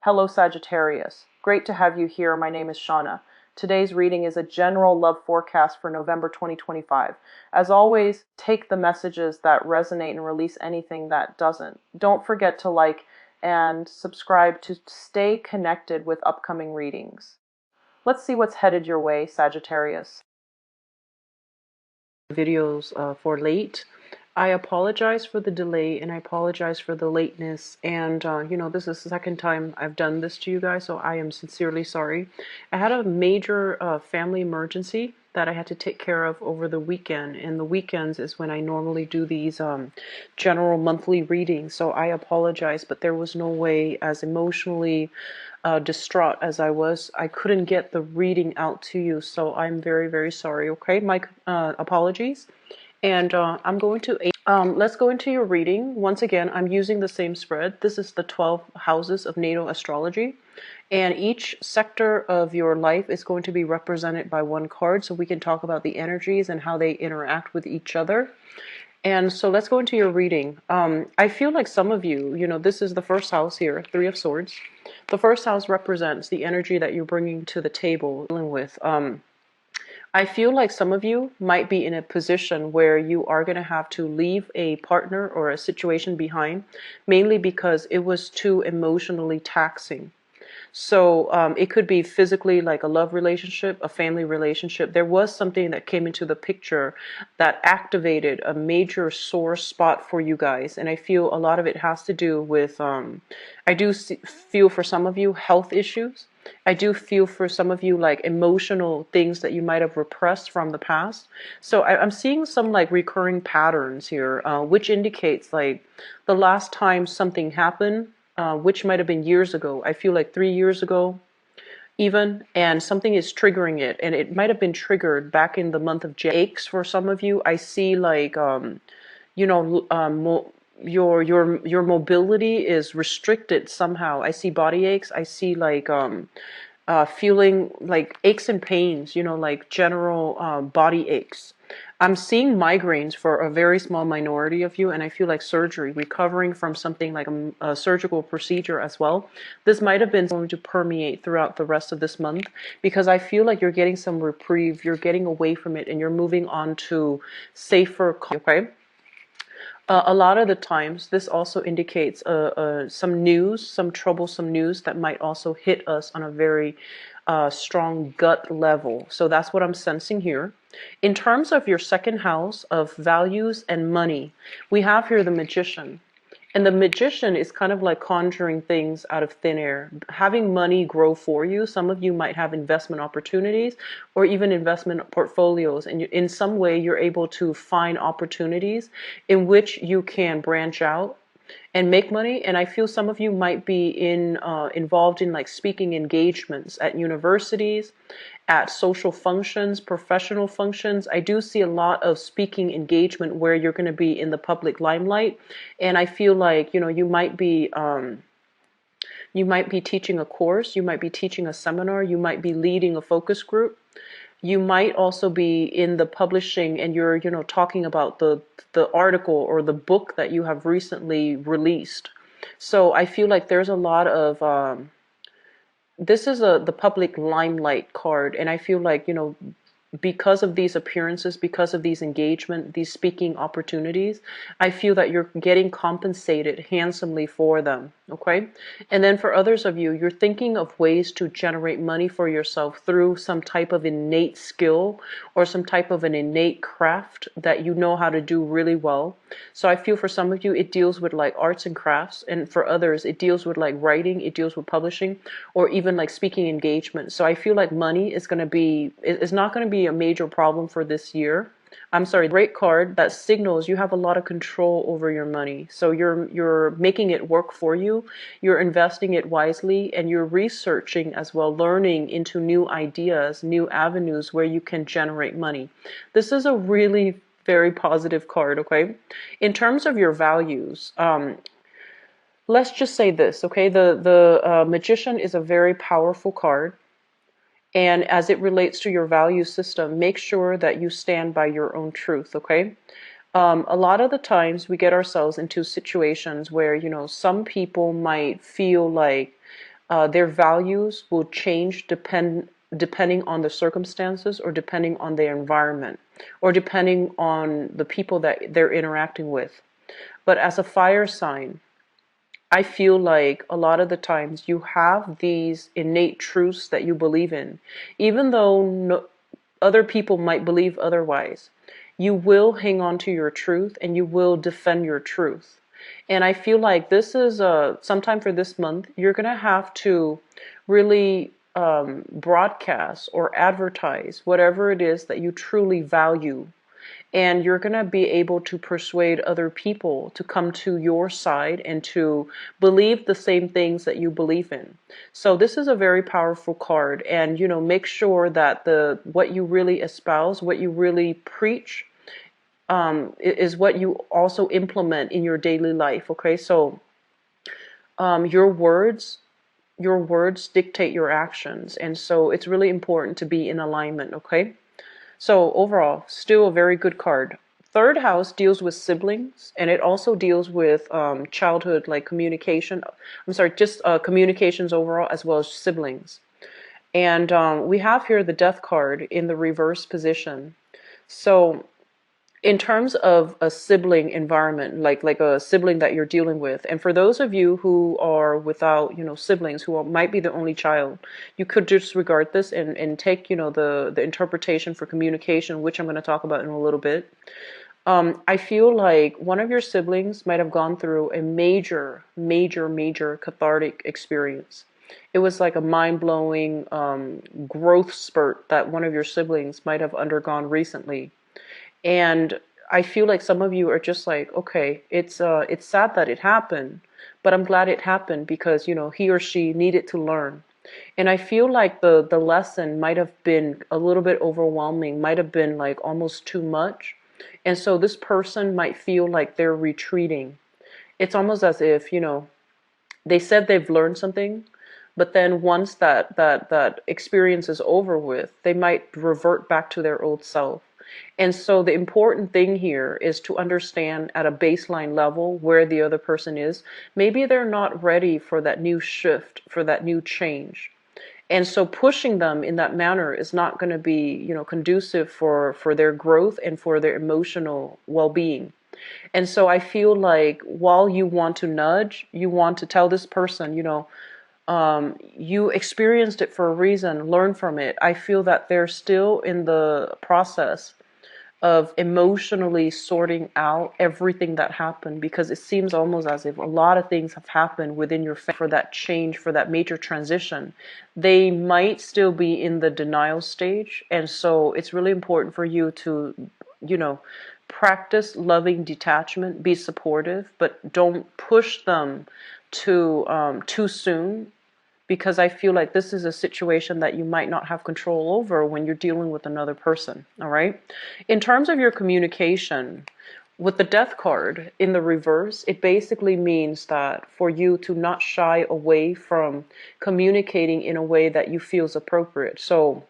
Hello Sagittarius. Great to have you here. My name is Shauna. Today's reading is a general love forecast for November 2025. As always, take the messages that resonate and release anything that doesn't. Don't forget to like and subscribe to stay connected with upcoming readings. Let's see what's headed your way, Sagittarius. Videos for late. I apologize for the delay and I apologize for the lateness, and this is the second time I've done this to you guys, so I am sincerely sorry. I had a major family emergency that I had to take care of over the weekend, and the weekends is when I normally do these general monthly readings, so I apologize, but there was no way, as emotionally distraught as I couldn't get the reading out to you, so I'm very, very sorry. Okay, my apologies. And I'm going to, let's go into your reading. Once again, I'm using the same spread. This is the 12 houses of natal astrology. And each sector of your life is going to be represented by one card, so we can talk about the energies and how they interact with each other. And so let's go into your reading. I feel like some of you, this is the first house here, Three of Swords. The first house represents the energy that you're bringing to the table, dealing with. I feel like some of you might be in a position where you are going to have to leave a partner or a situation behind, mainly because it was too emotionally taxing. So it could be physically, like a love relationship, a family relationship. There was something that came into the picture that activated a major sore spot for you guys. And I feel a lot of it has to do with, feel for some of you, health issues. I do feel for some of you like emotional things that you might have repressed from the past. So I'm seeing some like recurring patterns here, which indicates like the last time something happened, which might have been years ago. I feel like 3 years ago even, and something is triggering it, and it might have been triggered back in the month of January. Aches for some of you. I see like your mobility is restricted somehow. I see body aches. I see like feeling like aches and pains, like general body aches. I'm seeing migraines for a very small minority of you, and I feel like surgery, recovering from something like a surgical procedure as well. This might have been going to permeate throughout the rest of this month, because I feel like you're getting some reprieve, you're getting away from it, and you're moving on to safer, okay? A lot of the times, this also indicates some news, some troublesome news that might also hit us on a very strong gut level. So that's what I'm sensing here. In terms of your second house of values and money, we have here the Magician. And the Magician is kind of like conjuring things out of thin air, having money grow for you. Some of you might have investment opportunities or even investment portfolios. And in some way, you're able to find opportunities in which you can branch out and make money. And I feel some of you might be involved in like speaking engagements at universities, at social functions, professional functions. I do see a lot of speaking engagement where you're going to be in the public limelight. And I feel like, you might be teaching a course, you might be teaching a seminar, you might be leading a focus group. You might also be in the publishing, and you're, talking about the article or the book that you have recently released. So I feel like there's a lot of, this is the public limelight card, and I feel like, because of these appearances, because of these engagement, these speaking opportunities, I feel that you're getting compensated handsomely for them, okay? And then for others of you, you're thinking of ways to generate money for yourself through some type of innate skill or some type of an innate craft that you know how to do really well. So I feel for some of you, it deals with like arts and crafts, and for others, it deals with like writing, it deals with publishing, or even like speaking engagement. So I feel like money is not going to be a major problem for this year. I'm sorry, great card that signals you have a lot of control over your money. So you're making it work for you. You're investing it wisely, and you're researching as well, learning into new ideas, new avenues where you can generate money. This is a really very positive card, okay? In terms of your values, let's just say this, okay? The Magician is a very powerful card. And as it relates to your value system, make sure that you stand by your own truth, okay? A lot of the times we get ourselves into situations where, some people might feel like Their values will change depending on the circumstances, or depending on their environment, or depending on the people that they're interacting with. But as a fire sign, I feel like a lot of the times you have these innate truths that you believe in, even though other people might believe otherwise. You will hang on to your truth, and you will defend your truth. And I feel like this is sometime for this month, you're going to have to really broadcast or advertise whatever it is that you truly value, and you're going to be able to persuade other people to come to your side and to believe the same things that you believe in. So this is a very powerful card, and make sure that the what you really espouse, what you really preach, is what you also implement in your daily life. Okay, so your words dictate your actions, and so it's really important to be in alignment. Okay. So overall, still a very good card. Third house deals with siblings, and it also deals with childhood, like communication. I'm sorry, just communications overall, as well as siblings. And we have here the death card in the reverse position. So in terms of a sibling environment, like a sibling that you're dealing with, and for those of you who are without siblings, might be the only child, you could disregard this and take the interpretation for communication, which I'm going to talk about in a little bit. I feel like one of your siblings might have gone through a major cathartic experience. It was like a mind-blowing growth spurt that one of your siblings might have undergone recently. And I feel like some of you are just like, okay, it's sad that it happened, but I'm glad it happened because he or she needed to learn. And I feel like the lesson might have been a little bit overwhelming, might have been like almost too much. And so this person might feel like they're retreating. It's almost as if, they said they've learned something, but then once that experience is over with, they might revert back to their old self. And so the important thing here is to understand at a baseline level where the other person is. Maybe they're not ready for that new shift, for that new change. And so pushing them in that manner is not going to be, conducive for their growth and for their emotional well-being. And so I feel like while you want to nudge, you want to tell this person, you experienced it for a reason, learn from it. I feel that they're still in the process of emotionally sorting out everything that happened, because it seems almost as if a lot of things have happened within your family for that change, for that major transition. They might still be in the denial stage, and so it's really important for you to, practice loving detachment, be supportive, but don't push them too soon, because I feel like this is a situation that you might not have control over when you're dealing with another person. All right. In terms of your communication, with the death card in the reverse, it basically means that for you to not shy away from communicating in a way that you feel is appropriate. So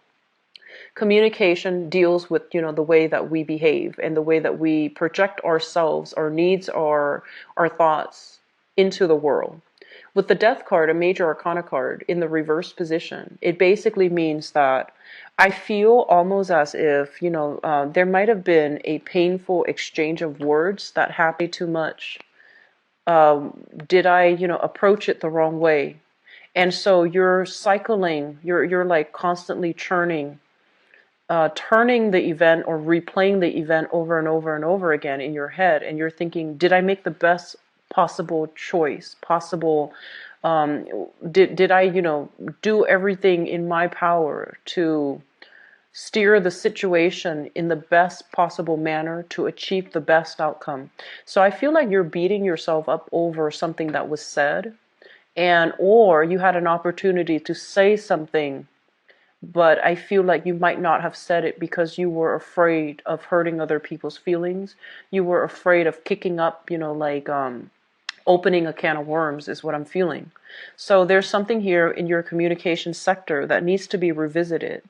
communication deals with, the way that we behave and the way that we project ourselves, our needs, our thoughts into the world. With the death card, a major arcana card in the reverse position, it basically means that I feel almost as if, there might have been a painful exchange of words that happened too much. Did I, approach it the wrong way? And so you're cycling, you're like constantly turning the event or replaying the event over and over and over again in your head, and you're thinking, did I make the best possible choice possible? Did I do everything in my power to steer the situation in the best possible manner to achieve the best outcome? So I feel like you're beating yourself up over something that was said, and or you had an opportunity to say something, but I feel like you might not have said it because you were afraid of hurting other people's feelings. You were afraid of kicking up, opening a can of worms is what I'm feeling. So there's something here in your communication sector that needs to be revisited.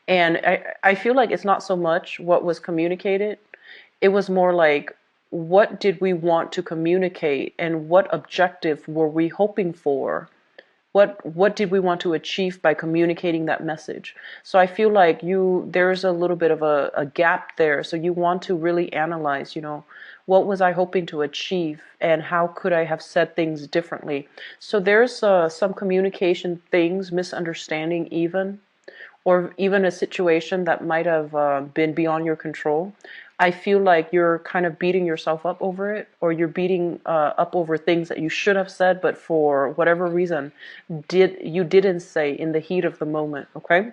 And I feel like it's not so much what was communicated. It was more like, what did we want to communicate and what objective were we hoping for? what did we want to achieve by communicating that message? So I feel like there's a little bit of a gap there. So you want to really analyze, what was I hoping to achieve and how could I have said things differently? So there's some communication things, misunderstanding even, or even a situation that might have been beyond your control. I feel like you're kind of beating yourself up over it, or you're beating up over things that you should have said, but for whatever reason, you didn't say in the heat of the moment. Okay,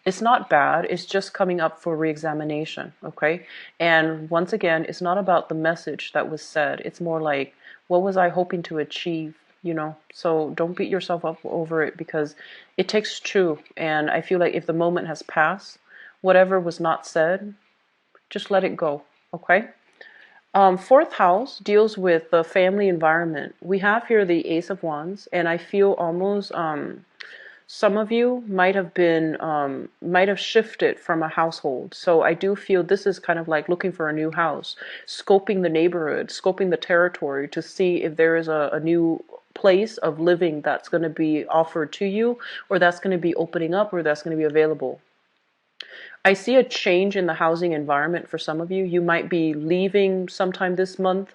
it's not bad. It's just coming up for reexamination. Okay, and once again, it's not about the message that was said. It's more like, what was I hoping to achieve? So don't beat yourself up over it, because it takes two. And I feel like if the moment has passed, whatever was not said, just let it go. Okay. Fourth house deals with the family environment. We have here the Ace of Wands, and I feel almost some of you might have shifted from a household. So I do feel this is kind of like looking for a new house, scoping the neighborhood, scoping the territory to see if there is a new place of living that's going to be offered to you, or that's going to be opening up, or that's going to be available. I see a change in the housing environment for some of you. You might be leaving sometime this month,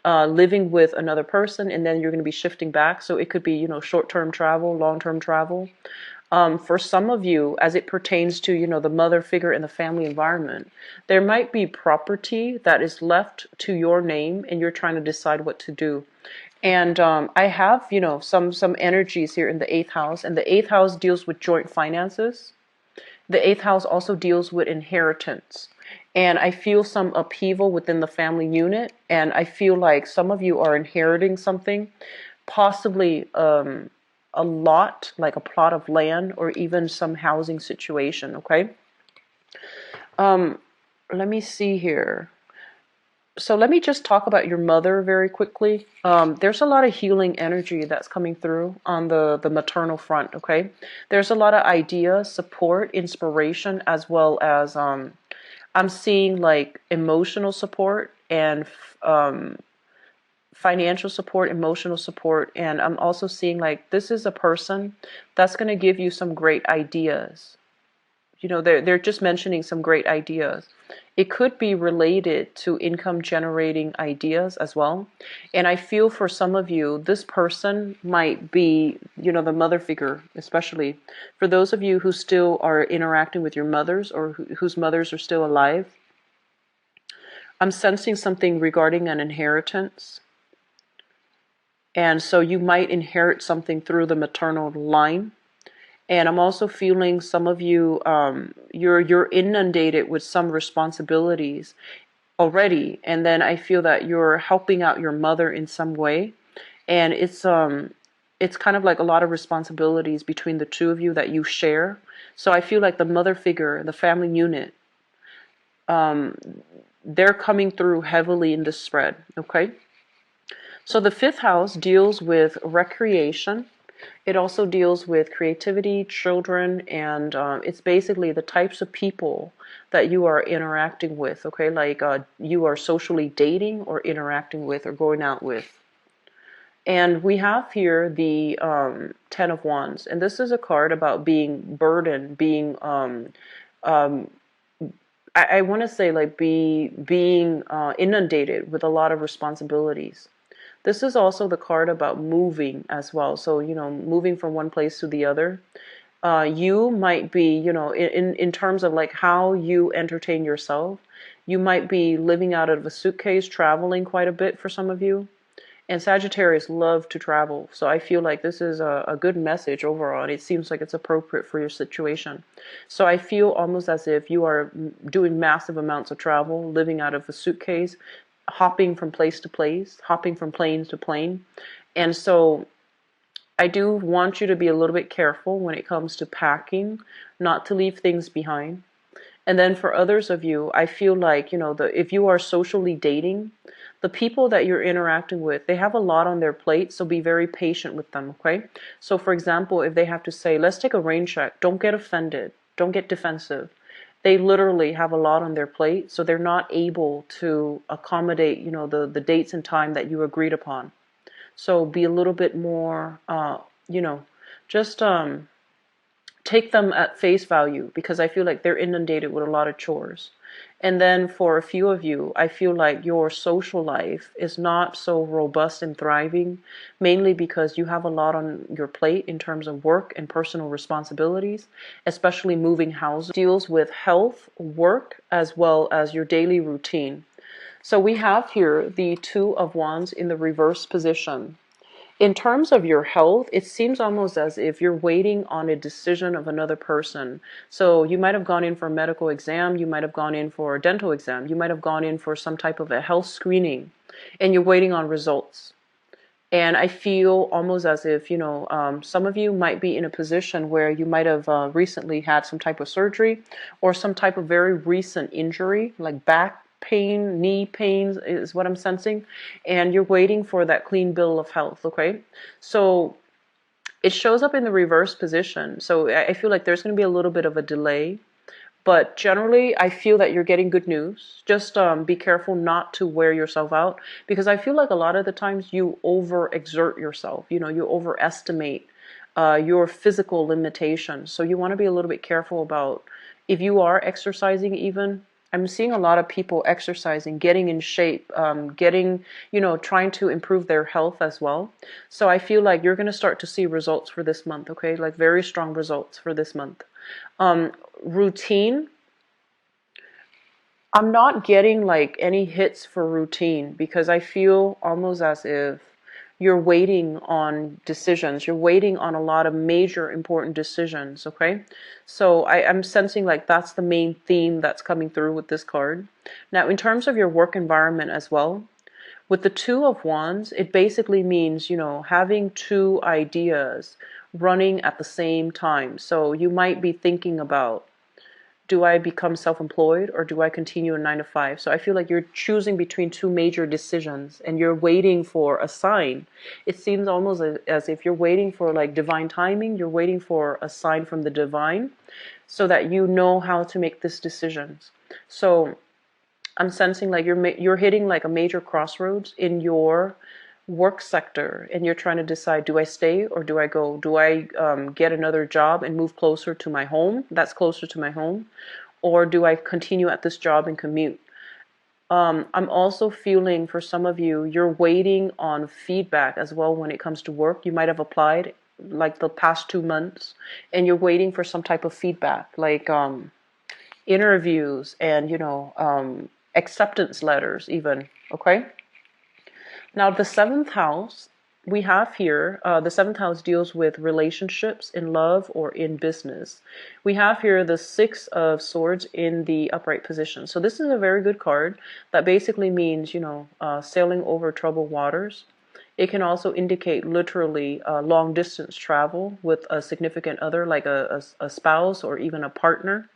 living with another person, and then you're going to be shifting back. So it could be, short-term travel, long-term travel. For some of you, as it pertains to, the mother figure in the family environment, there might be property that is left to your name, and you're trying to decide what to do. And I have, some energies here in the eighth house, and the eighth house deals with joint finances. The eighth house also deals with inheritance. And I feel some upheaval within the family unit. And I feel like some of you are inheriting something, possibly a lot, like a plot of land, or even some housing situation. Okay. Let me see here. So let me just talk about your mother very quickly. There's a lot of healing energy that's coming through on the maternal front, okay? There's a lot of ideas, support, inspiration, as well as I'm seeing like emotional support and financial support, emotional support, and I'm also seeing like this is a person that's going to give you some great ideas. They're just mentioning some great ideas. It could be related to income generating ideas as well. And I feel for some of you, this person might be, the mother figure, especially for those of you who still are interacting with your mothers, or whose mothers are still alive. I'm sensing something regarding an inheritance. And so you might inherit something through the maternal line. And I'm also feeling some of you, you're inundated with some responsibilities already. And then I feel that you're helping out your mother in some way. And it's kind of like a lot of responsibilities between the two of you that you share. So I feel like the mother figure, the family unit, they're coming through heavily in this spread. Okay. So the fifth house deals with recreation. It also deals with creativity, children, and it's basically the types of people that you are interacting with, okay? Like you are socially dating or interacting with or going out with. And we have here the Ten of Wands. And this is a card about being burdened, being, I want to say like being inundated with a lot of responsibilities. This is also the card about moving as well. So, moving from one place to the other. You might be, in terms of like how you entertain yourself, you might be living out of a suitcase, traveling quite a bit for some of you. And Sagittarius love to travel. So I feel like this is a good message overall. And it seems like it's appropriate for your situation. So I feel almost as if you are doing massive amounts of travel, living out of a suitcase, hopping from place to place, hopping from plane to plane. And so I do want you to be a little bit careful when it comes to packing, not to leave things behind. And then for others of you, I feel like, if you are socially dating, the people that you're interacting with, they have a lot on their plate, so be very patient with them, okay? So for example, if they have to say, let's take a rain check, don't get offended, don't get defensive. They literally have a lot on their plate, so they're not able to accommodate, the dates and time that you agreed upon. So be a little bit more you know, just take them at face value, because I feel like they're inundated with a lot of chores. And then for a few of you, I feel like your social life is not so robust and thriving, mainly because you have a lot on your plate in terms of work and personal responsibilities, especially moving houses. Deals with health, work, as well as your daily routine. So we have here the Two of Wands in the reverse position. In terms of your health, it seems almost as if you're waiting on a decision of another person. So you might have gone in for a medical exam, you might have gone in for a dental exam, you might have gone in for some type of a health screening, and you're waiting on results. And I feel almost as if, some of you might be in a position where you might have recently had some type of surgery or some type of very recent injury, like back pain, knee pains is what I'm sensing. And you're waiting for that clean bill of health, okay? So it shows up in the reverse position. So I feel like there's going to be a little bit of a delay. But generally, I feel that you're getting good news. Just be careful not to wear yourself out, because I feel like a lot of the times you overexert yourself. You overestimate your physical limitations. So you want to be a little bit careful about if you are exercising even. I'm seeing a lot of people exercising, getting in shape, trying to improve their health as well. So I feel like you're going to start to see results for this month, okay? Like very strong results for this month. Routine, I'm not getting like any hits for routine, because I feel almost as if you're waiting on decisions. You're waiting on a lot of major important decisions, okay? So I'm sensing like that's the main theme that's coming through with this card. Now, in terms of your work environment as well, with the Two of Wands, it basically means, having two ideas running at the same time. So you might be thinking about, do I become self-employed or do I continue a 9 to 5? So I feel like you're choosing between two major decisions and you're waiting for a sign. It seems almost as if you're waiting for like divine timing. You're waiting for a sign from the divine so that you know how to make these decisions. So I'm sensing like you're hitting like a major crossroads in your work sector, and you're trying to decide, do I stay or do I go? Do I get another job and move closer to my home? That's closer to my home. Or do I continue at this job and commute? I'm also feeling for some of you, you're waiting on feedback as well when it comes to work. You might have applied like the past 2 months and you're waiting for some type of feedback, like interviews and, acceptance letters even, okay? Now, the seventh house we have here, the seventh house deals with relationships in love or in business. We have here the Six of Swords in the upright position. So this is a very good card that basically means, sailing over troubled waters. It can also indicate literally long distance travel with a significant other, like a spouse or even a partner.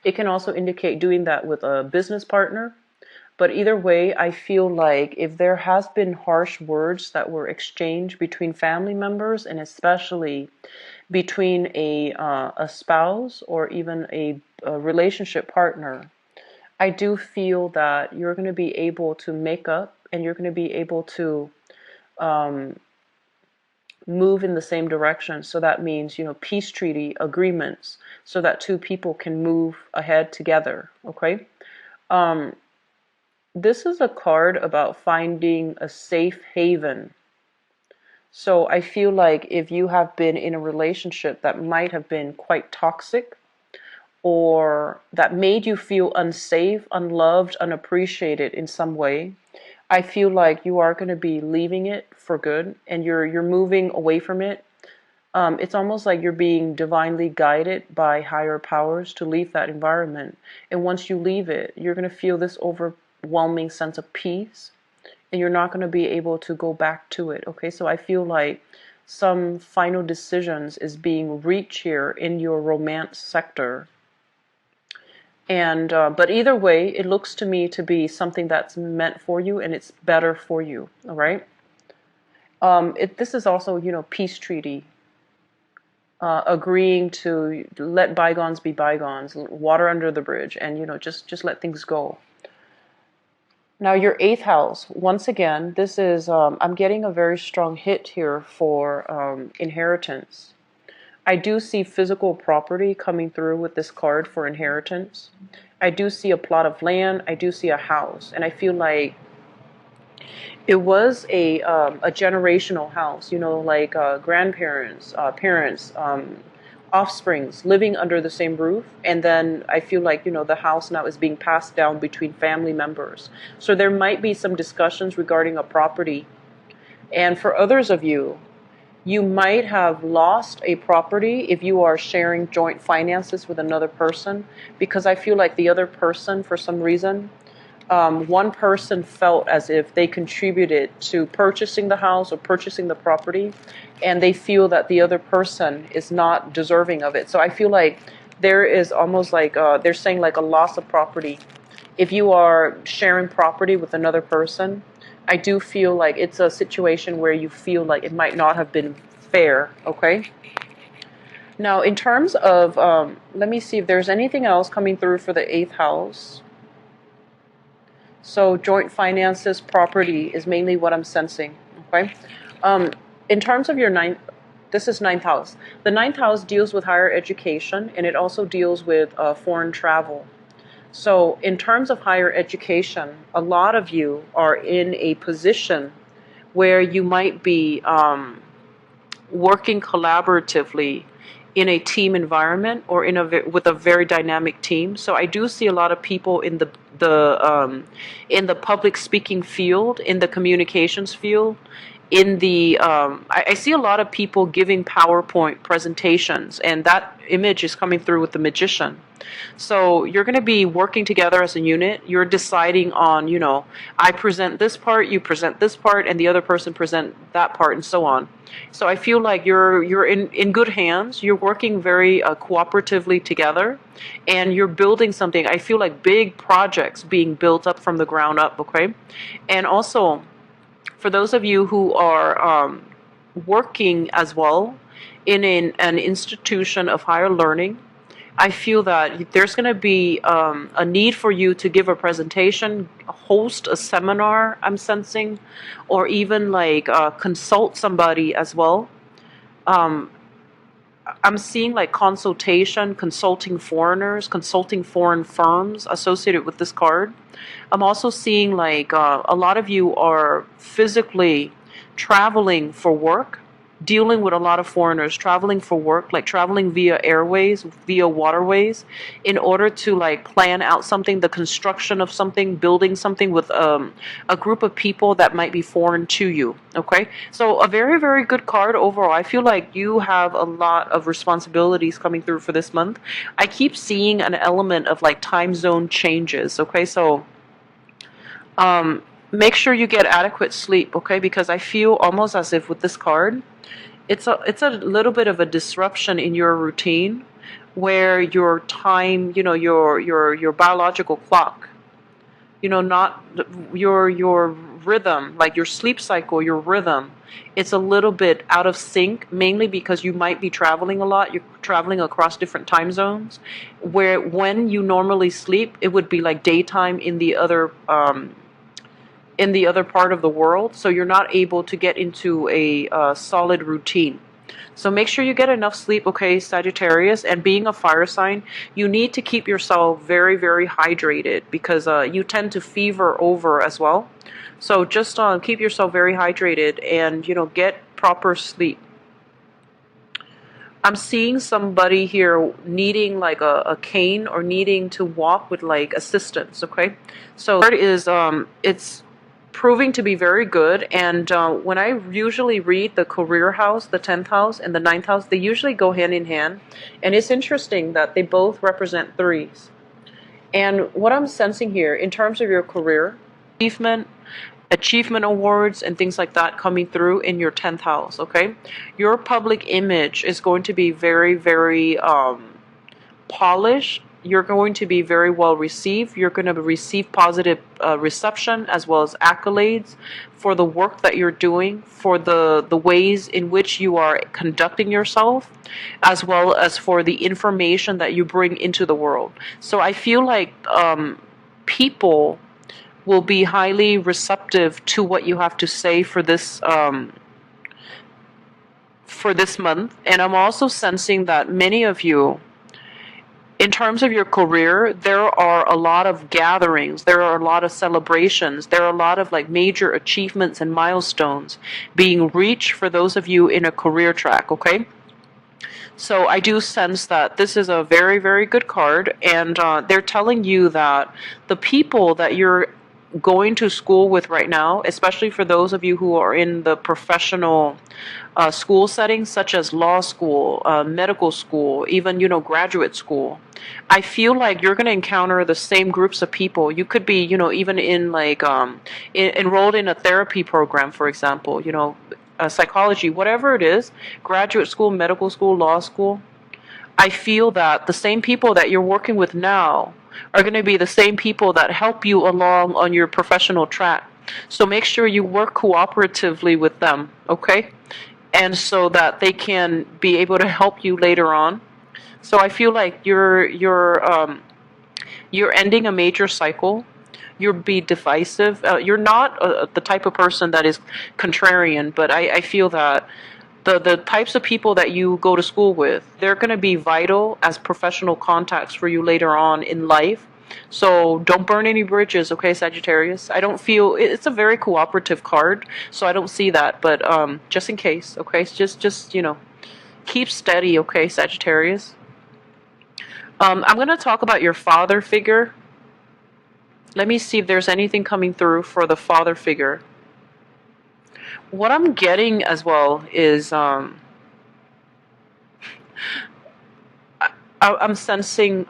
It can also indicate doing that with a business partner. But either way, I feel like if there has been harsh words that were exchanged between family members, and especially between a spouse or even a relationship partner, I do feel that you're going to be able to make up and you're going to be able to move in the same direction. So that means, peace treaty agreements so that two people can move ahead together. Okay. This is a card about finding a safe haven. So I feel like if you have been in a relationship that might have been quite toxic or that made you feel unsafe, unloved, unappreciated in some way, I feel like you are going to be leaving it for good and you're moving away from it. It's almost like you're being divinely guided by higher powers to leave that environment. And once you leave it, you're going to feel this overwhelming sense of peace and you're not going to be able to go back to it. Okay, so I feel like some final decisions is being reached here in your romance sector. And but either way, it looks to me to be something that's meant for you and it's better for you. All right. This is also, peace treaty, agreeing to let bygones be bygones, water under the bridge, and just let things go. Now, your eighth house, once again, this is, I'm getting a very strong hit here for inheritance. I do see physical property coming through with this card for inheritance. I do see a plot of land. I do see a house. And I feel like it was a generational house, you know, like grandparents, parents, offsprings living under the same roof. And then I feel like, you know, the house now is being passed down between family members. So there might be some discussions regarding a property. And for others of you, you might have lost a property if you are sharing joint finances with another person, because I feel like the other person, for some reason, one person felt as if they contributed to purchasing the house or purchasing the property, and they feel that the other person is not deserving of it. So I feel like there is almost like they're saying like a loss of property. If you are sharing property with another person, I do feel like it's a situation where you feel like it might not have been fair, okay? Now, in terms of, let me see if there's anything else coming through for the eighth house. So joint finances, property is mainly what I'm sensing, okay? In terms of your ninth, this is ninth house. The ninth house deals with higher education, and it also deals with foreign travel. So in terms of higher education, a lot of you are in a position where you might be working collaboratively in a team environment or with a very dynamic team. So I do see a lot of people in the public speaking field, in the communications field, in the I see a lot of people giving PowerPoint presentations, and that image is coming through with the magician. So you're going to be working together as a unit. You're deciding on, you know, I present this part, you present this part, and the other person present that part, and so on. So I feel like you're in good hands. You're working very cooperatively together, and you're building something. I feel like big projects being built up from the ground up, okay? And also, for those of you who are working as well in an institution of higher learning, I feel that there's going to be a need for you to give a presentation, host a seminar, I'm sensing, or even like consult somebody as well. Um, I'm seeing like consultation, consulting foreigners, consulting foreign firms associated with this card. I'm also seeing like a lot of you are physically traveling for work, dealing with a lot of foreigners, traveling for work, like traveling via airways, via waterways, in order to like plan out something, the construction of something, building something with a group of people that might be foreign to you, okay? So a very, very good card overall. I feel like you have a lot of responsibilities coming through for this month. I keep seeing an element of like time zone changes, okay? So make sure you get adequate sleep, okay? Because I feel almost as if with this card, it's a little bit of a disruption in your routine, where your time, you know, your biological clock, you know, not your rhythm, like your sleep cycle, your rhythm, it's a little bit out of sync, mainly because you might be traveling a lot. You're traveling across different time zones, where when you normally sleep, it would be like daytime in the other part of the world, so you're not able to get into a solid routine. So make sure you get enough sleep, okay, Sagittarius. And being a fire sign, you need to keep yourself very, very hydrated, because you tend to fever over as well. So just keep yourself very hydrated, and, you know, get proper sleep. I'm seeing somebody here needing like a cane, or needing to walk with like assistance, okay? So third is it's proving to be very good. And when I usually read the career house, the 10th house, and the 9th house, they usually go hand in hand. And it's interesting that they both represent threes. And what I'm sensing here, in terms of your career, achievement awards and things like that coming through in your 10th house, okay? Your public image is going to be very, very polished. You're going to be very well received. You're going to receive positive reception, as well as accolades for the work that you're doing, for the ways in which you are conducting yourself, as well as for the information that you bring into the world. So I feel like people will be highly receptive to what you have to say for this month. And I'm also sensing that many of you, in terms of your career, there are a lot of gatherings, there are a lot of celebrations, there are a lot of like major achievements and milestones being reached for those of you in a career track, okay? So I do sense that this is a very, very good card, and they're telling you that the people that you're going to school with right now, especially for those of you who are in the professional school settings, such as law school, medical school, even, graduate school, I feel like you're going to encounter the same groups of people. You could be, even in like enrolled in a therapy program, for example, psychology, whatever it is, graduate school, medical school, law school. I feel that the same people that you're working with now are going to be the same people that help you along on your professional track. So make sure you work cooperatively with them, okay? And so that they can be able to help you later on. So I feel like you're ending a major cycle. You'll be divisive. You're not the type of person that is contrarian, but I feel that the types of people that you go to school with, they're going to be vital as professional contacts for you later on in life. So don't burn any bridges, okay, Sagittarius? I don't feel, it's a very cooperative card, so I don't see that, but just in case, okay? Just keep steady, okay, Sagittarius? I'm going to talk about your father figure. Let me see if there's anything coming through for the father figure. What I'm getting as well is I'm sensing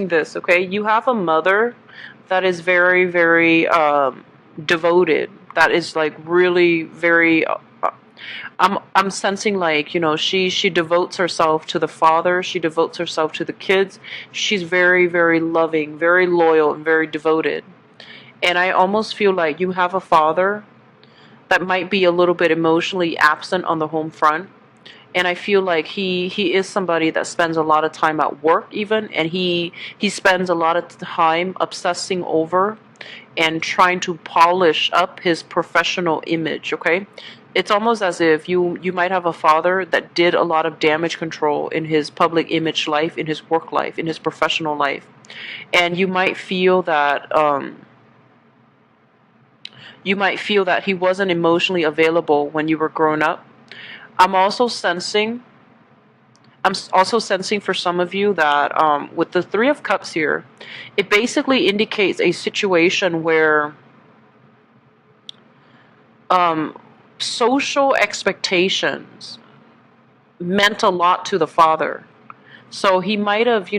this, okay? You have a mother that is very, very devoted. That is like really very I'm sensing like, she devotes herself to the father, she devotes herself to the kids. She's very, very loving, very loyal, and very devoted. And I almost feel like you have a father that might be a little bit emotionally absent on the home front. And I feel like he is somebody that spends a lot of time at work even, and he spends a lot of time obsessing over and trying to polish up his professional image, okay? It's almost as if you might have a father that did a lot of damage control in his public image life, in his work life, in his professional life. And you might feel that he wasn't emotionally available when you were growing up. I'm also sensing for some of you that with the Three of Cups here, it basically indicates a situation where social expectations meant a lot to the father. So he might have,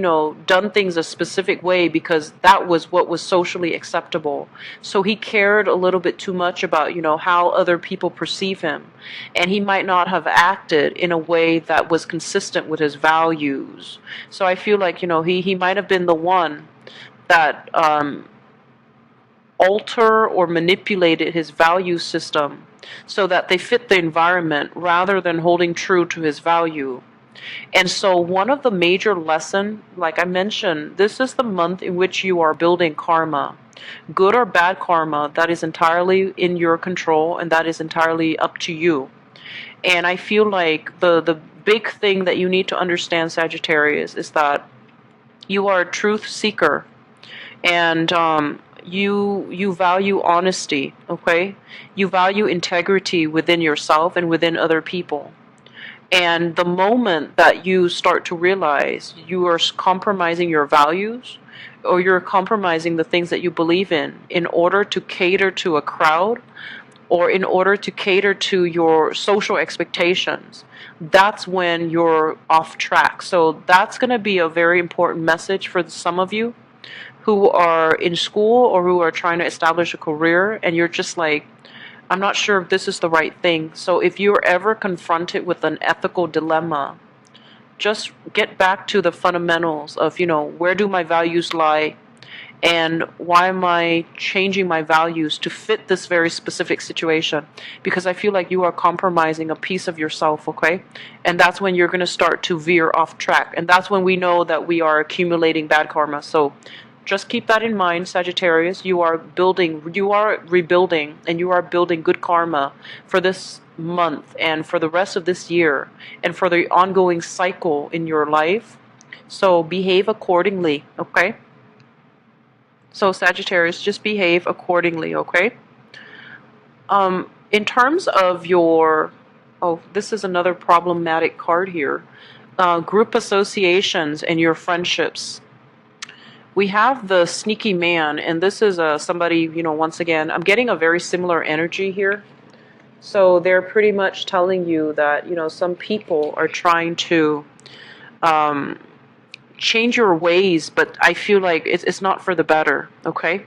done things a specific way because that was what was socially acceptable. So he cared a little bit too much about, how other people perceive him. And he might not have acted in a way that was consistent with his values. So I feel like, he might have been the one that alter or manipulated his value system so that they fit the environment rather than holding true to his value. And so one of the major lessons, like I mentioned, this is the month in which you are building karma. Good or bad karma, that is entirely in your control, and that is entirely up to you. And I feel like the big thing that you need to understand, Sagittarius, is that you are a truth seeker. And you value honesty, okay? You value integrity within yourself and within other people. And the moment that you start to realize you are compromising your values, or you're compromising the things that you believe in order to cater to a crowd, or in order to cater to your social expectations, that's when you're off track. So that's going to be a very important message for some of you who are in school or who are trying to establish a career, and you're just like, I'm not sure if this is the right thing. So if you're ever confronted with an ethical dilemma, just get back to the fundamentals of, where do my values lie, and why am I changing my values to fit this very specific situation? Because I feel like you are compromising a piece of yourself, okay? And that's when you're going to start to veer off track. And that's when we know that we are accumulating bad karma. So Just keep that in mind, Sagittarius. You are rebuilding, and you are building good karma for this month and for the rest of this year and for the ongoing cycle in your life. So behave accordingly, okay? So Sagittarius, just behave accordingly, okay? In terms of your, oh, this is another problematic card here. Group associations and your friendships. We have the sneaky man, and this is somebody, once again, I'm getting a very similar energy here. So they're pretty much telling you that, some people are trying to change your ways, but I feel like it's not for the better, okay?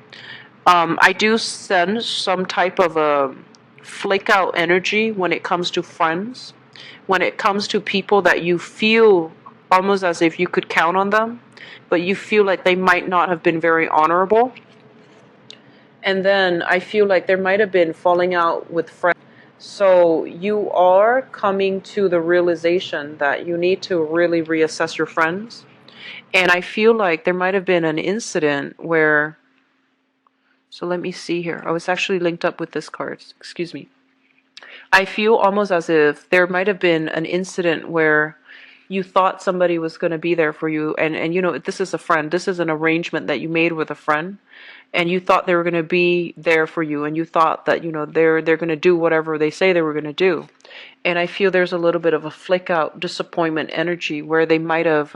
I do sense some type of a flake out energy when it comes to friends, when it comes to people that you feel almost as if you could count on them, but you feel like they might not have been very honorable. And then I feel like there might have been falling out with friends. So you are coming to the realization that you need to really reassess your friends. And I feel like there might have been an incident where, so let me see here. I was actually linked up with this card. Excuse me. I feel almost as if there might have been an incident where you thought somebody was going to be there for you, and this is a friend. This is an arrangement that you made with a friend, and you thought they were going to be there for you, and you thought that they're going to do whatever they say they were going to do. And I feel there's a little bit of a flick out disappointment energy where they might have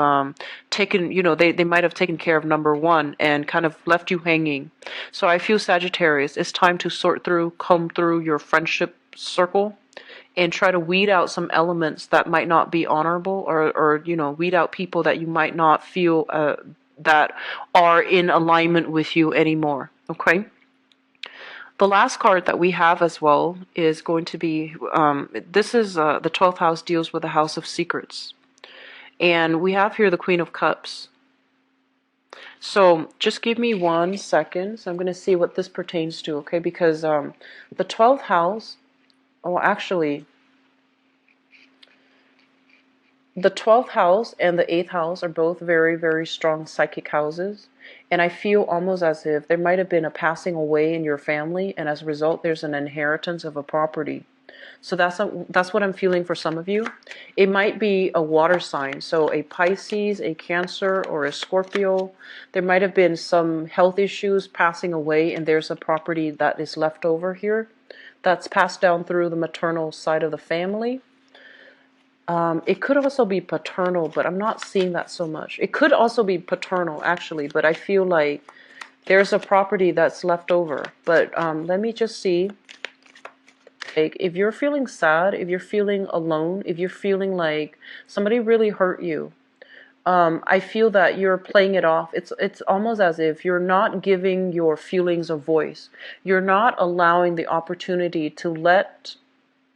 taken, they might have taken care of number one and kind of left you hanging. So I feel, Sagittarius, it's time to comb through your friendship circle and try to weed out some elements that might not be honorable, or weed out people that you might not feel that are in alignment with you anymore, okay? The last card that we have as well is going to be, this is the 12th house deals with the house of secrets. And we have here the Queen of Cups. So just give me 1 second. So I'm going to see what this pertains to, okay? Because the 12th house, oh, actually, the 12th house and the 8th house are both very, very strong psychic houses. And I feel almost as if there might have been a passing away in your family, and as a result, there's an inheritance of a property. So that's what I'm feeling for some of you. It might be a water sign, so a Pisces, a Cancer, or a Scorpio. There might have been some health issues passing away, and there's a property that is left over here that's passed down through the maternal side of the family. It could also be paternal, but I'm not seeing that so much. It could also be paternal, actually, but I feel like there's a property that's left over. But let me just see. Like, if you're feeling sad, if you're feeling alone, if you're feeling like somebody really hurt you, I feel that you're playing it off. It's almost as if you're not giving your feelings a voice. You're not allowing the opportunity to let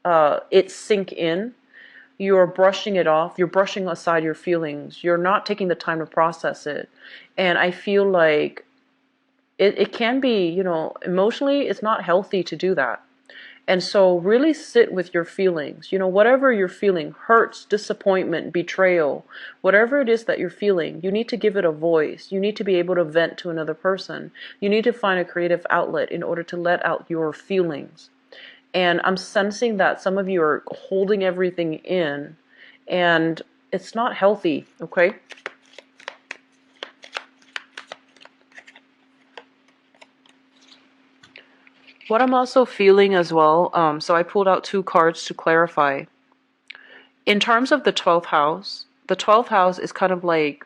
it sink in. You're brushing it off. You're brushing aside your feelings. You're not taking the time to process it. And I feel like it can be, emotionally, it's not healthy to do that. And so really sit with your feelings. Whatever you're feeling, hurts, disappointment, betrayal, whatever it is that you're feeling, you need to give it a voice. You need to be able to vent to another person. You need to find a creative outlet in order to let out your feelings. And I'm sensing that some of you are holding everything in, and it's not healthy, okay? What I'm also feeling as well, so I pulled out 2 cards to clarify. In terms of the 12th house, the 12th house is kind of like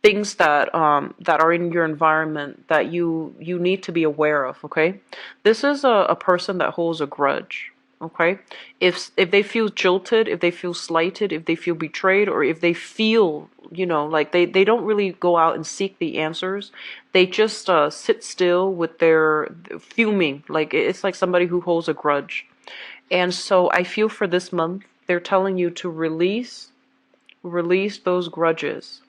things that are in your environment that you need to be aware of, okay? This is a person that holds a grudge, okay? If they feel jilted, if they feel slighted, if they feel betrayed, or if they feel, like they don't really go out and seek the answers, they just sit still with their fuming, like it's like somebody who holds a grudge. And so I feel for this month, they're telling you to release those grudges.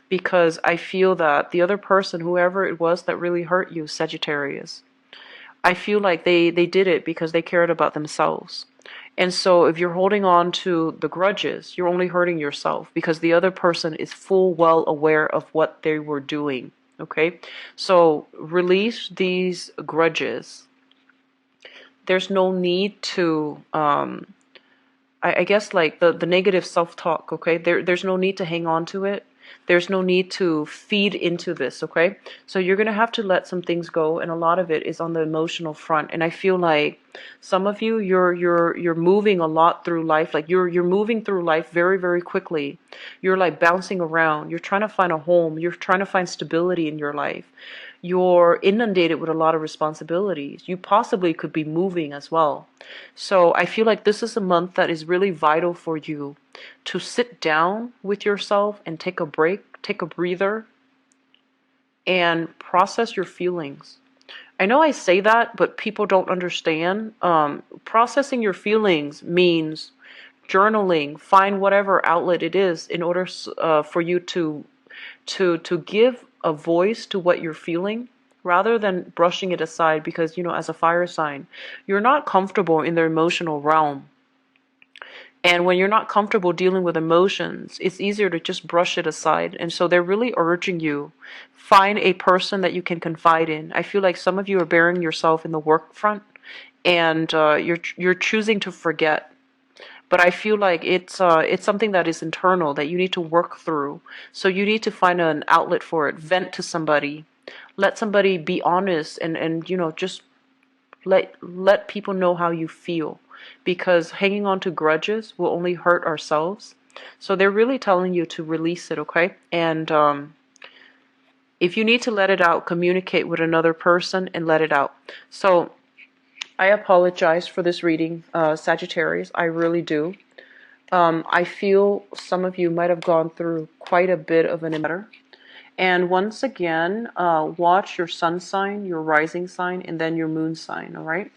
Because I feel that the other person, whoever it was that really hurt you, Sagittarius, I feel like they did it because they cared about themselves. And so if you're holding on to the grudges, you're only hurting yourself because the other person is full well aware of what they were doing. Okay, so release these grudges. There's no need to I guess like the negative self-talk, okay? There's no need to hang on to it. There's no need to feed into this, okay? So you're gonna have to let some things go, and a lot of it is on the emotional front. And I feel like some of you, you're moving a lot through life. Like you're moving through life very, very quickly. You're like bouncing around. You're trying to find a home. You're trying to find stability in your life. You're inundated with a lot of responsibilities. You possibly could be moving as well. So I feel like this is a month that is really vital for you to sit down with yourself and take a break, take a breather, and process your feelings. I know I say that, but people don't understand. Processing your feelings means journaling, find whatever outlet it is in order for you to give a voice to what you're feeling rather than brushing it aside because, as a fire sign, you're not comfortable in the emotional realm. And when you're not comfortable dealing with emotions, it's easier to just brush it aside. And so they're really urging you, find a person that you can confide in. I feel like some of you are burying yourself in the work front and you're choosing to forget. But I feel like it's something that is internal that you need to work through. So you need to find an outlet for it. Vent to somebody. Let somebody be honest and just let people know how you feel. Because hanging on to grudges will only hurt ourselves. So they're really telling you to release it, okay? And if you need to let it out, communicate with another person and let it out. So I apologize for this reading, Sagittarius. I really do. I feel some of you might have gone through quite a bit of an matter. And once again, watch your sun sign, your rising sign, and then your moon sign, all right?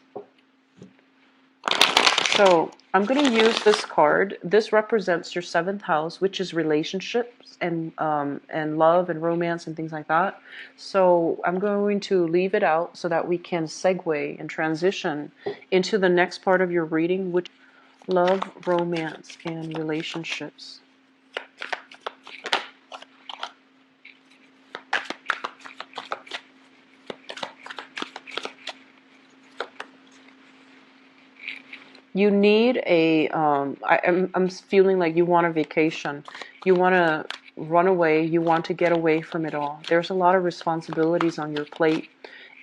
So I'm going to use this card. This represents your seventh house, which is relationships and love and romance and things like that. So I'm going to leave it out so that we can segue and transition into the next part of your reading, which is love, romance, and relationships. You need I'm feeling like you want a vacation. You want to run away. You want to get away from it all. There's a lot of responsibilities on your plate,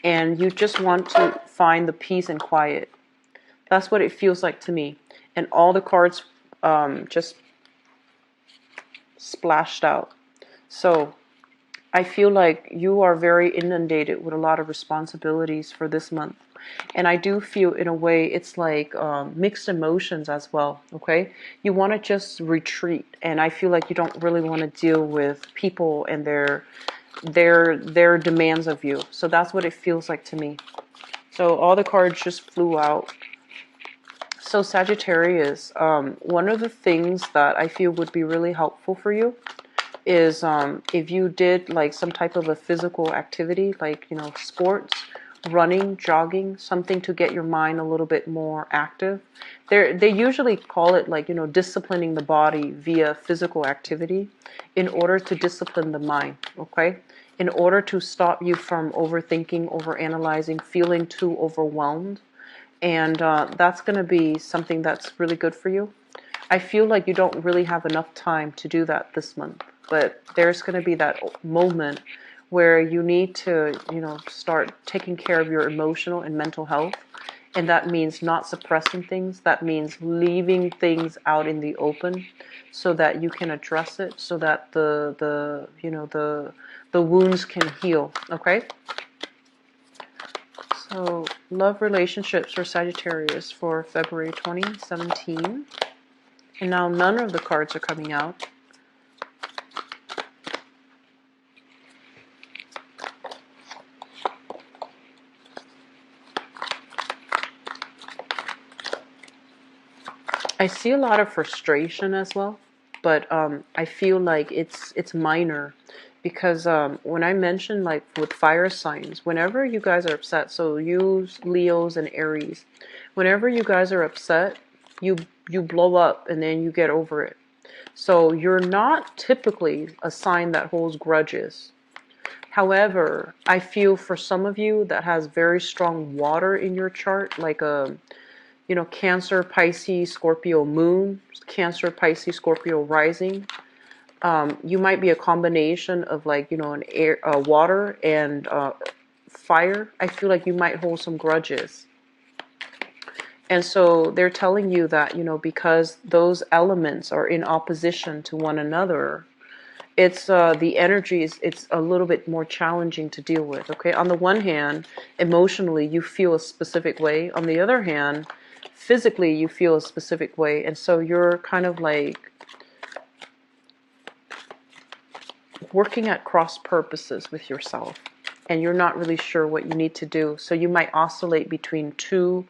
and you just want to find the peace and quiet. That's what it feels like to me. And all the cards just splashed out. So I feel like you are very inundated with a lot of responsibilities for this month. And I do feel in a way it's like mixed emotions as well, okay? You want to just retreat, and I feel like you don't really want to deal with people and their demands of you. So that's what it feels like to me. So all the cards just flew out. So Sagittarius, one of the things that I feel would be really helpful for you is if you did like some type of a physical activity, like, sports, running, jogging, something to get your mind a little bit more active. They usually call it like, disciplining the body via physical activity in order to discipline the mind, okay? In order to stop you from overthinking, overanalyzing, feeling too overwhelmed. And that's going to be something that's really good for you. I feel like you don't really have enough time to do that this month, but there's going to be that moment where you need to, start taking care of your emotional and mental health. And that means not suppressing things. That means leaving things out in the open so that you can address it, so that the wounds can heal, okay? So, love relationships for Sagittarius for February 2017. And now none of the cards are coming out. I see a lot of frustration as well, but I feel like it's minor because when I mention like with fire signs, whenever you guys are upset, so you Leos and Aries, whenever you guys are upset, you blow up and then you get over it. So you're not typically a sign that holds grudges. However, I feel for some of you that has very strong water in your chart, like a, you know, Cancer, Pisces, Scorpio moon, Cancer, Pisces, Scorpio rising. You might be a combination of, like, you know, an air, water and fire. I feel like you might hold some grudges. And so they're telling you that, you know, because those elements are in opposition to one another, it's the energy is, it's a little bit more challenging to deal with. Okay, on the one hand, emotionally you feel a specific way. On the other hand, physically you feel a specific way, and so you're kind of like working at cross purposes with yourself, and you're not really sure what you need to do. So you might oscillate between two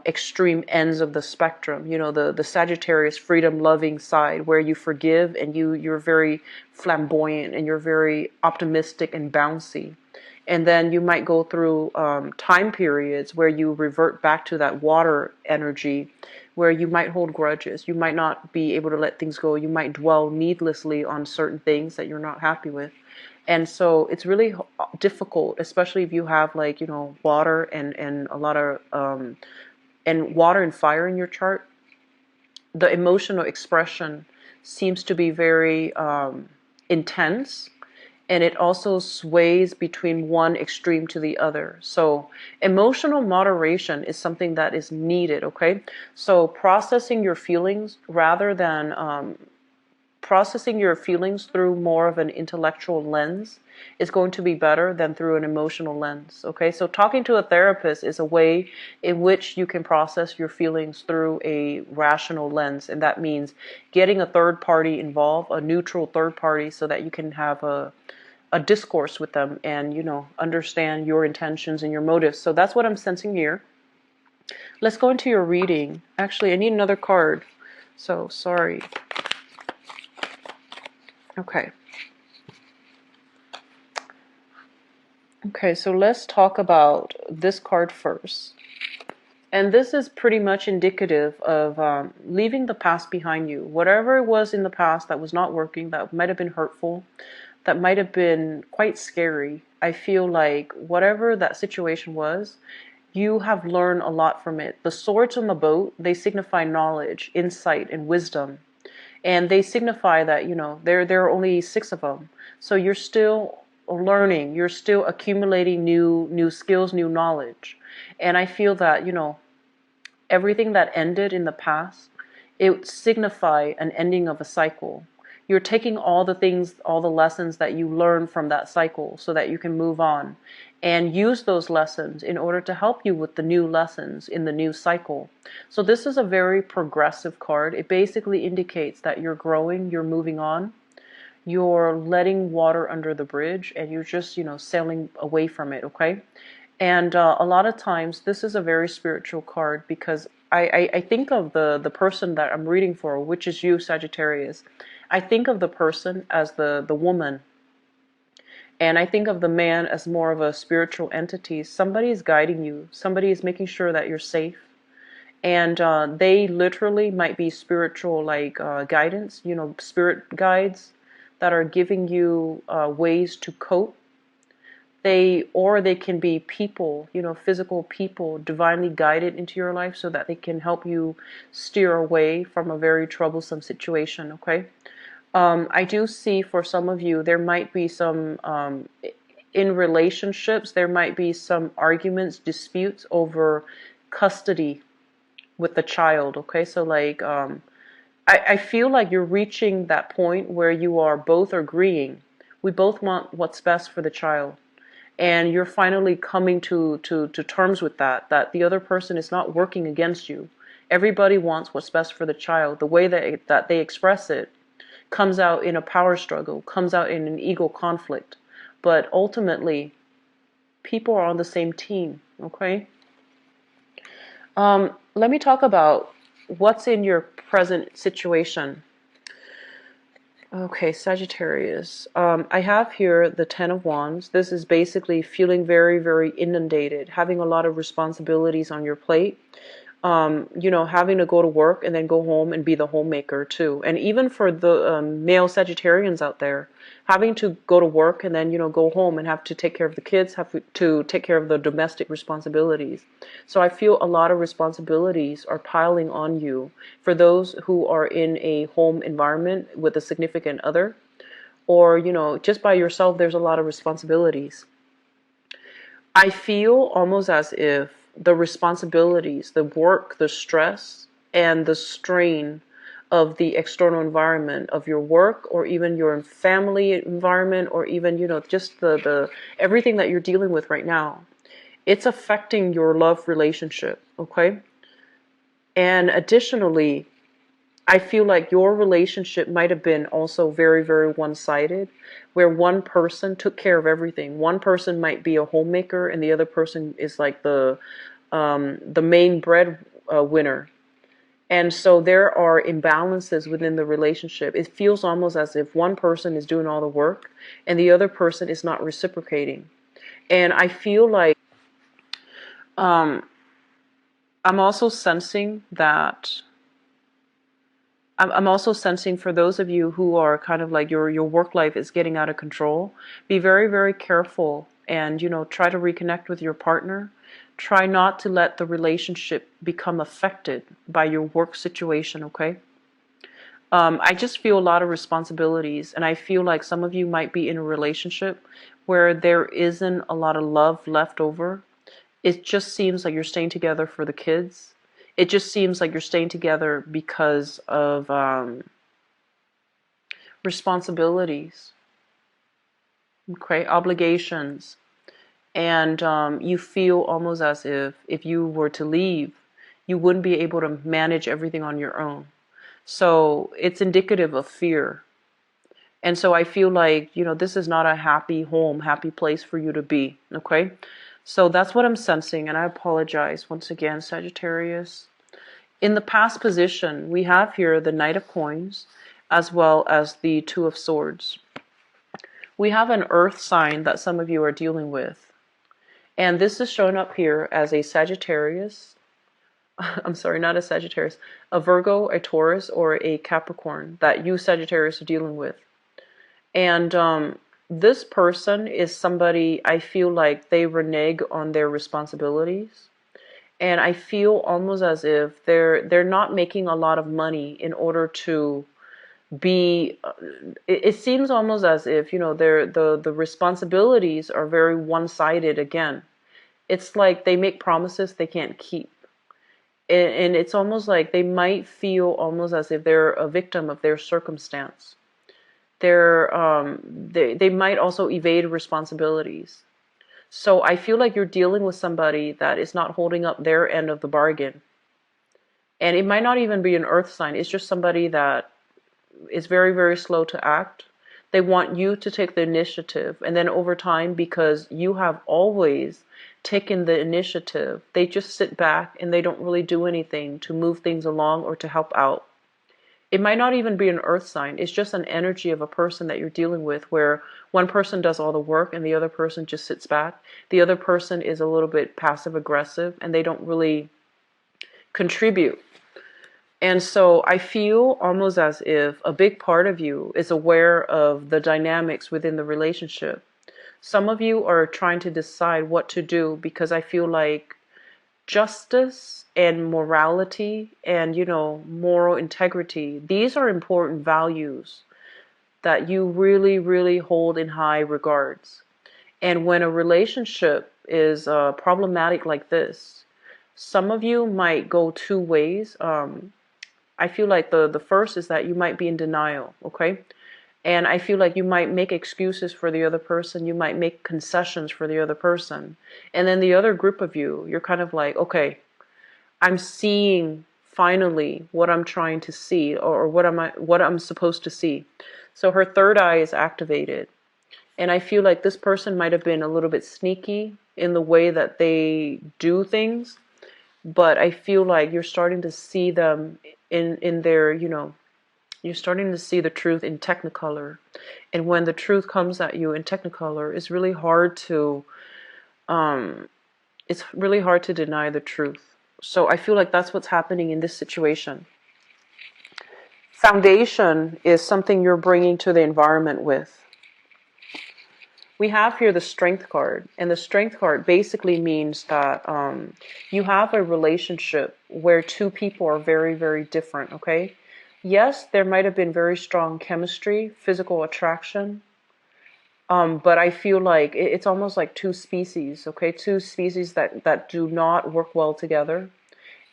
extreme ends of the spectrum. You know, the Sagittarius freedom loving side, where you forgive and you're very flamboyant and you're very optimistic and bouncy. And then you might go through time periods where you revert back to that water energy, where you might hold grudges. You might not be able to let things go. You might dwell needlessly on certain things that you're not happy with. And so it's really difficult, especially if you have, like, you know, water and a lot of and water and fire in your chart. The emotional expression seems to be very intense, and it also sways between one extreme to the other. So emotional moderation is something that is needed. Okay, so processing your feelings rather than processing your feelings through more of an intellectual lens is going to be better than through an emotional lens. Okay, so talking to a therapist is a way in which you can process your feelings through a rational lens, and that means getting a third party involved, a neutral third party, so that you can have a discourse with them and, you know, understand your intentions and your motives. So that's what I'm sensing here. Let's go into your reading. Actually, I need another card. So sorry. Okay. Okay, so let's talk about this card first. And this is pretty much indicative of leaving the past behind you. Whatever it was in the past that was not working, that might have been hurtful, that might have been quite scary. I feel like whatever that situation was, you have learned a lot from it. The swords on the boat, they signify knowledge, insight, and wisdom. And they signify that, you know, there are only 6 of them. So you're still learning, you're still accumulating new skills, new knowledge. And I feel that, you know, everything that ended in the past, it signify an ending of a cycle. You're taking all the things, all the lessons that you learned from that cycle so that you can move on and use those lessons in order to help you with the new lessons in the new cycle. So this is a very progressive card. It basically indicates that you're growing, you're moving on, you're letting water under the bridge, and you're just, you know, sailing away from it, okay? And a lot of times this is a very spiritual card, because I think of the person that I'm reading for, which is you, Sagittarius. I think of the person as the woman, and I think of the man as more of a spiritual entity. Somebody is guiding you. Somebody is making sure that you're safe. And they literally might be spiritual, like guidance, you know, spirit guides that are giving you ways to cope. Or they can be people, you know, physical people divinely guided into your life so that they can help you steer away from a very troublesome situation, okay? I do see for some of you, there might be some, in relationships, there might be some arguments, disputes over custody with the child, okay? So like, I feel like you're reaching that point where you are both agreeing. We both want what's best for the child. And you're finally coming to terms with that the other person is not working against you. Everybody wants what's best for the child. The way that they express it comes out in a power struggle, comes out in an ego conflict. But ultimately, people are on the same team, okay? Let me talk about what's in your present situation. Okay, Sagittarius. I have here the Ten of Wands. This is basically feeling very, very inundated, having a lot of responsibilities on your plate. you know, having to go to work and then go home and be the homemaker too. And even for the male Sagittarians out there, having to go to work and then, you know, go home and have to take care of the kids, have to take care of the domestic responsibilities. So I feel a lot of responsibilities are piling on you for those who are in a home environment with a significant other, or, you know, just by yourself, there's a lot of responsibilities. I feel almost as if the responsibilities, the work, the stress, and the strain of the external environment of your work, or even your family environment, or even, you know, just the everything that you're dealing with right now, it's affecting your love relationship, okay? And additionally, I feel like your relationship might have been also very, very one-sided, where one person took care of everything. One person might be a homemaker, and the other person is like the main bread winner. And so there are imbalances within the relationship. It feels almost as if one person is doing all the work, and the other person is not reciprocating. And I feel like um, I'm also sensing that. I'm also sensing for those of you who are kind of like your work life is getting out of control, be very, very careful and, you know, try to reconnect with your partner. Try not to let the relationship become affected by your work situation, okay? I just feel a lot of responsibilities, and I feel like some of you might be in a relationship where there isn't a lot of love left over. It just seems like you're staying together for the kids. It just seems like you're staying together because of responsibilities, okay, obligations, and you feel almost as if you were to leave, you wouldn't be able to manage everything on your own. So it's indicative of fear. And so I feel like, you know, this is not a happy home, happy place for you to be, okay? So that's what I'm sensing, and I apologize once again, Sagittarius. In the past position, we have here the Knight of Coins as well as the Two of Swords. We have an earth sign that some of you are dealing with. And this is shown up here as a Sagittarius. I'm sorry, not a Sagittarius. A Virgo, a Taurus, or a Capricorn that you Sagittarius are dealing with. And this person is somebody I feel like they renege on their responsibilities. And I feel almost as if they're not making a lot of money in order to be it seems almost as if, you know, the responsibilities are very one-sided again. It's like they make promises they can't keep. And it's almost like they might feel almost as if they're a victim of their circumstance. They might also evade responsibilities. So I feel like you're dealing with somebody that is not holding up their end of the bargain. And it might not even be an earth sign. It's just somebody that is very, very slow to act. They want you to take the initiative. And then over time, because you have always taken the initiative, they just sit back and they don't really do anything to move things along or to help out. It might not even be an earth sign. It's just an energy of a person that you're dealing with where one person does all the work and the other person just sits back. The other person is a little bit passive aggressive and they don't really contribute. And so I feel almost as if a big part of you is aware of the dynamics within the relationship. Some of you are trying to decide what to do because I feel like justice and morality and, you know, moral integrity, these are important values that you really, really hold in high regards. And when a relationship is problematic like this, some of you might go two ways. I feel like the first is that you might be in denial, okay? And I feel like you might make excuses for the other person. You might make concessions for the other person. And then the other group of you, you're kind of like, okay, I'm seeing finally what I'm trying to see, or what I'm supposed to see. So her third eye is activated. And I feel like this person might have been a little bit sneaky in the way that they do things, but I feel like you're starting to see them in their, you know, you're starting to see the truth in technicolor. And when the truth comes at you in technicolor, it's really hard to deny the truth. So I feel like that's what's happening in this situation. Foundation is something you're bringing to the environment with. We have here the Strength card, and the Strength card basically means that you have a relationship where two people are very, very different, okay? Yes, there might have been very strong chemistry, physical attraction, but I feel like it's almost like two species, okay? Two species that do not work well together,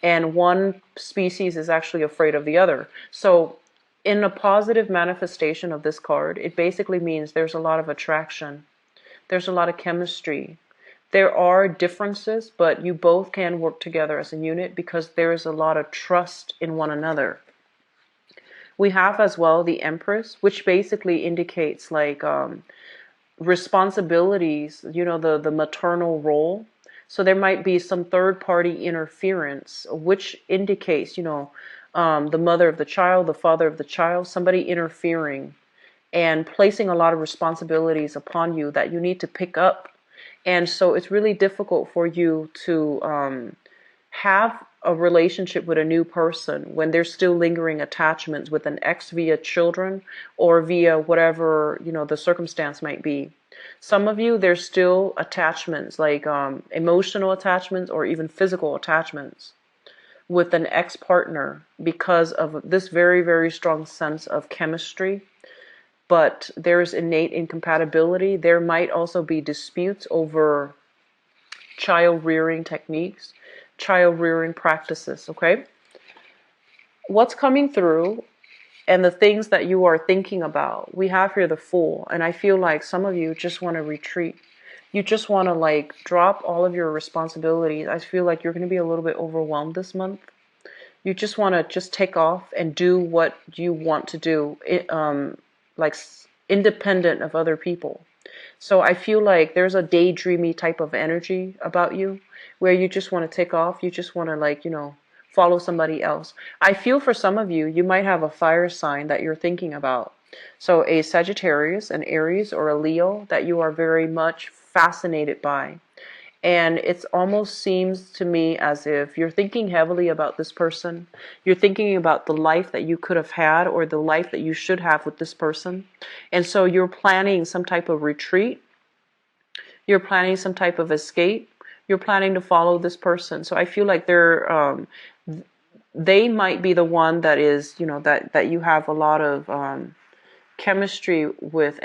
and one species is actually afraid of the other. So in a positive manifestation of this card, it basically means there's a lot of attraction. There's a lot of chemistry. There are differences, but you both can work together as a unit because there is a lot of trust in one another. We have as well the Empress, which basically indicates like responsibilities, the maternal role. So there might be some third party interference, which indicates, the mother of the child, the father of the child, somebody interfering and placing a lot of responsibilities upon you that you need to pick up. And so it's really difficult for you to have a relationship with a new person when there's still lingering attachments with an ex via children or via whatever, the circumstance might be. Some of you, there's still attachments like emotional attachments or even physical attachments with an ex-partner because of this very, very strong sense of chemistry. But there's innate incompatibility. There might also be disputes over child rearing techniques, child rearing practices, okay? What's coming through and the things that you are thinking about, we have here the Fool, and I feel like some of you just want to retreat. You just want to like drop all of your responsibilities. I feel like you're going to be a little bit overwhelmed this month. You just want to just take off and do what you want to do, like independent of other people. So I feel like there's a daydreamy type of energy about you where you just want to take off. You just want to like, follow somebody else. I feel for some of you, you might have a fire sign that you're thinking about. So a Sagittarius, an Aries, or a Leo that you are very much fascinated by. And it almost seems to me as if you're thinking heavily about this person. You're thinking about the life that you could have had or the life that you should have with this person. And so you're planning some type of retreat. You're planning some type of escape. You're planning to follow this person. So I feel like they might be the one that is, that you have a lot of chemistry with.